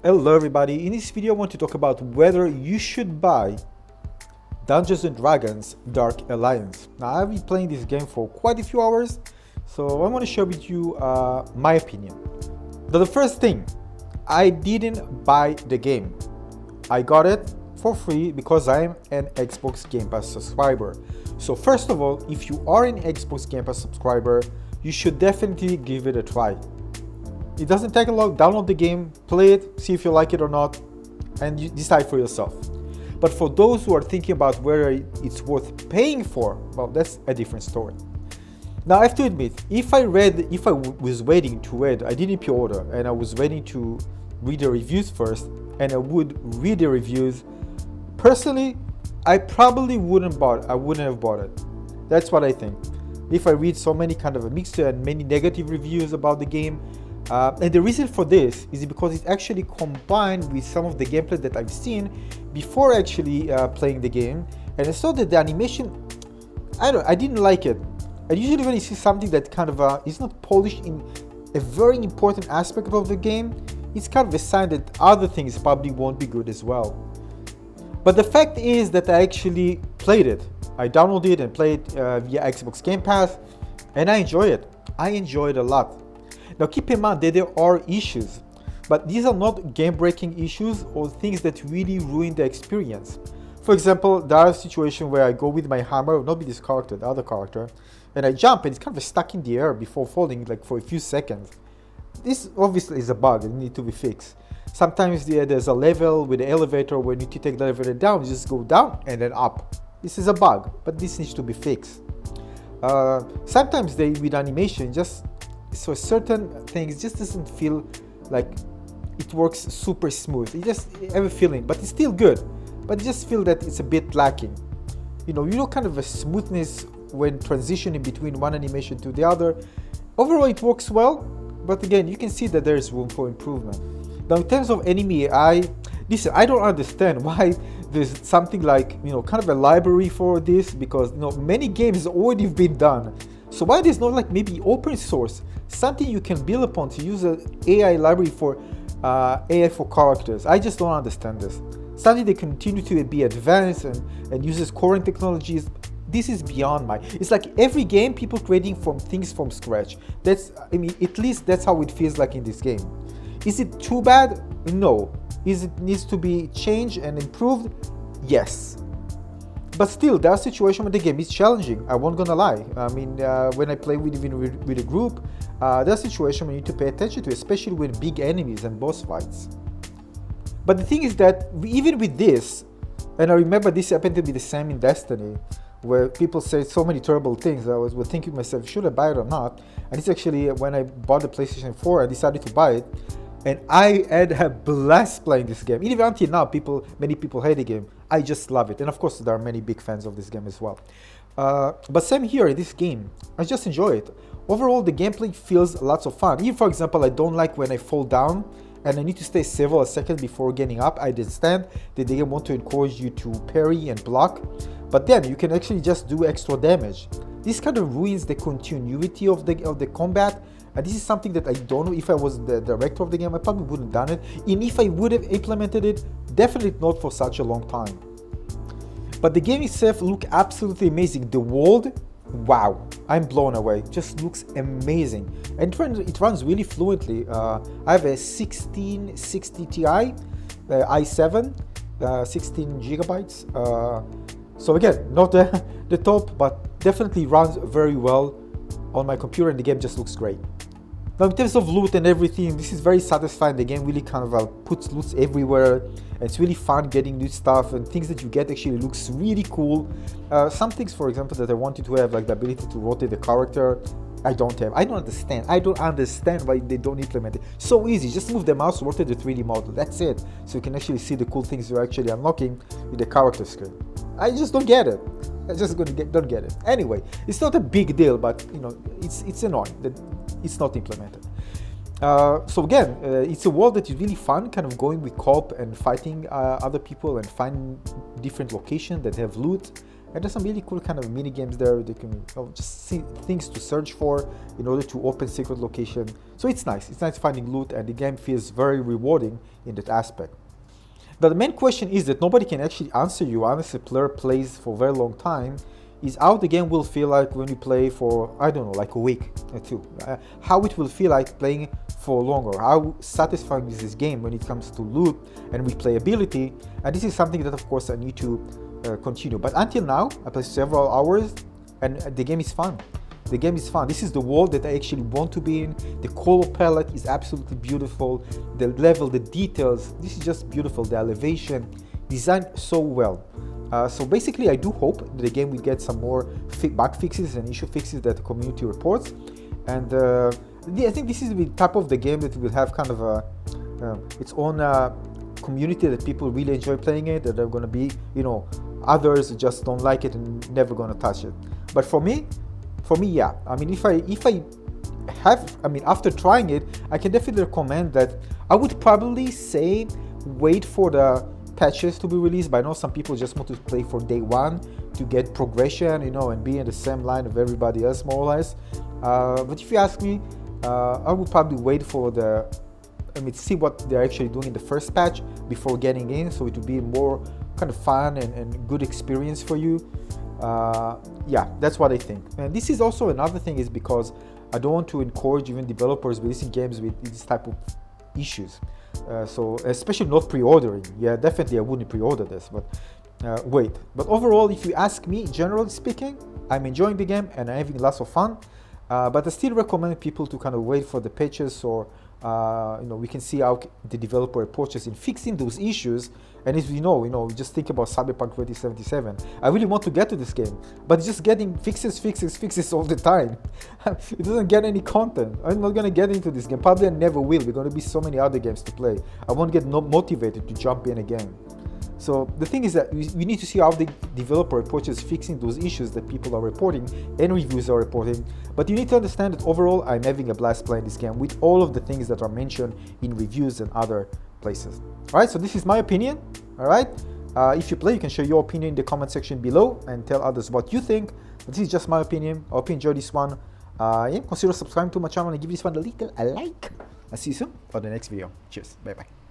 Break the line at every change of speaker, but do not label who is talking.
Hello everybody, in this video I want to talk about whether you should buy Dungeons & Dragons Dark Alliance. Now I've been playing this game for quite a few hours, so I want to share with you my opinion. Now the first thing, I didn't buy the game. I got it for free because I'm an Xbox Game Pass subscriber. So first of all, if you are an Xbox Game Pass subscriber, you should definitely give it a try. It doesn't take a long. Download the game, play it, see if you like it or not, and you decide for yourself. But for those who are thinking about whether it's worth paying for, well, that's a different story. Now I have to admit, if I was waiting to read, I didn't pre-order, and I was waiting to read the reviews first, and I would read the reviews, personally, I probably wouldn't have bought it. That's what I think. If I read so many kind of a mixture and many negative reviews about the game, and the reason for this is because it's actually combined with some of the gameplay that I've seen before actually playing the game, and I saw that the animation, I didn't like it. And usually when you see something that kind of is not polished in a very important aspect of the game, it's kind of a sign that other things probably won't be good as well. But the fact is that I actually played it. I downloaded it and played it via Xbox Game Pass, and I enjoy it. I enjoy it a lot. Now keep in mind that there are issues, but these are not game-breaking issues or things that really ruin the experience. For example, there are situations where I go with my hammer, not with this character, the other character, and I jump and it's kind of stuck in the air before falling, like for a few seconds. This obviously is a bug and needs to be fixed. Sometimes there's a level with the elevator where you need to take the elevator down, you just go down and then up. This is a bug, but this needs to be fixed. Sometimes with animation, so certain things just doesn't feel like it works super smooth. You just have a feeling, but it's still good. But you just feel that it's a bit lacking. You know kind of a smoothness when transitioning between one animation to the other. Overall, it works well, but again, you can see that there's room for improvement. Now, in terms of enemy AI, listen, I don't understand why there's something like, kind of a library for this, because, many games already have been done. So why there's not like maybe open source, something you can build upon to use an AI library for AI for characters? I just don't understand this. Something that continue to be advanced and uses current technologies. This is beyond it's like every game people creating things from scratch. At least that's how it feels like in this game. Is it too bad? No. Needs to be changed and improved? Yes. But still, there are situations where the game is challenging. I won't gonna lie. When I play with a group, there are situations where you need to pay attention to, especially with big enemies and boss fights. But the thing is that even with this, and I remember this happened to be the same in Destiny, where people say so many terrible things. I was thinking to myself, should I buy it or not? And it's actually when I bought the PlayStation 4, I decided to buy it. And I had a blast playing this game. Even until now, many people hate the game. I just love it. And of course, there are many big fans of this game as well. But same here in this game. I just enjoy it. Overall, the gameplay feels lots of fun. Even, for example, I don't like when I fall down and I need to stay several seconds before getting up. I understand that they want to encourage you to parry and block. But then you can actually just do extra damage. This kind of ruins the continuity of the combat. And this is something that I don't know. If I was the director of the game, I probably wouldn't have done it. And if I would have implemented it, definitely not for such a long time. But the game itself looks absolutely amazing. The world, wow, I'm blown away. Just looks amazing. And it runs really fluently. I have a 1660 Ti, i7, 16 gigabytes. So again, not the top, but definitely runs very well on my computer, and the game just looks great. Now in terms of loot and everything, this is very satisfying. The game really kind of puts loot everywhere, and it's really fun getting new stuff, and things that you get actually looks really cool. Some things, for example, that I wanted to have, like the ability to rotate the character, I don't have. I don't understand why they don't implement it. So easy, just move the mouse, rotate the 3D model, that's it. So you can actually see the cool things you're actually unlocking with the character screen. I just don't get it. Don't get it. Anyway, it's not a big deal, but it's annoying that it's not implemented. So again, it's a world that is really fun, kind of going with co-op and fighting other people and finding different locations that have loot. and there's some really cool kind of mini games there. They can just see things to search for in order to open secret location. So it's nice. It's nice finding loot, and the game feels very rewarding in that aspect. But the main question is that nobody can actually answer you unless a player plays for a very long time, is how the game will feel like when you play for, I don't know, like a week or two. How it will feel like playing for longer. How satisfying is this game when it comes to loot and replayability. And this is something that, of course, I need to continue. But until now, I played several hours and the game is fun. The game is fun. This is the world that I actually want to be in. The color palette is absolutely beautiful. The level, the details, this is just beautiful. The elevation, designed so well. So basically, I do hope that the game will get some more bug fixes and issue fixes that the community reports. And I think this is the type of the game that will have kind of its own community, that people really enjoy playing it, that are going to be, others just don't like it and never going to touch it. But for me, yeah. I mean, if I have, after trying it, I can definitely recommend that. I would probably say wait for the patches to be released, but I know some people just want to play for day one to get progression, and be in the same line of everybody else, more or less. But if you ask me, I would probably wait for see what they're actually doing in the first patch before getting in, so it would be more kind of fun and good experience for you. Yeah, that's what I think. And this is also another thing, is because I don't want to encourage even developers releasing games with this type of issues. So especially not pre-ordering. Yeah, definitely I wouldn't pre-order this, but wait. But overall, if you ask me, generally speaking, I'm enjoying the game and I'm having lots of fun. But I still recommend people to kind of wait for the patches, or we can see how the developer approaches in fixing those issues. And as we know, just think about Cyberpunk 2077. I really want to get to this game, but it's just getting fixes all the time. It doesn't get any content. I'm not gonna get into this game. Probably I never will. There's gonna be so many other games to play. I won't get motivated to jump in again. So the thing is that we need to see how the developer approaches fixing those issues that people are reporting and reviews are reporting. But you need to understand that overall, I'm having a blast playing this game with all of the things that are mentioned in reviews and other places. All right, so this is my opinion. All right, if you play, you can share your opinion in the comment section below and tell others what you think. But this is just my opinion. I hope you enjoyed this one. Consider subscribing to my channel and give this one a little like. I'll see you soon for the next video. Cheers. Bye bye.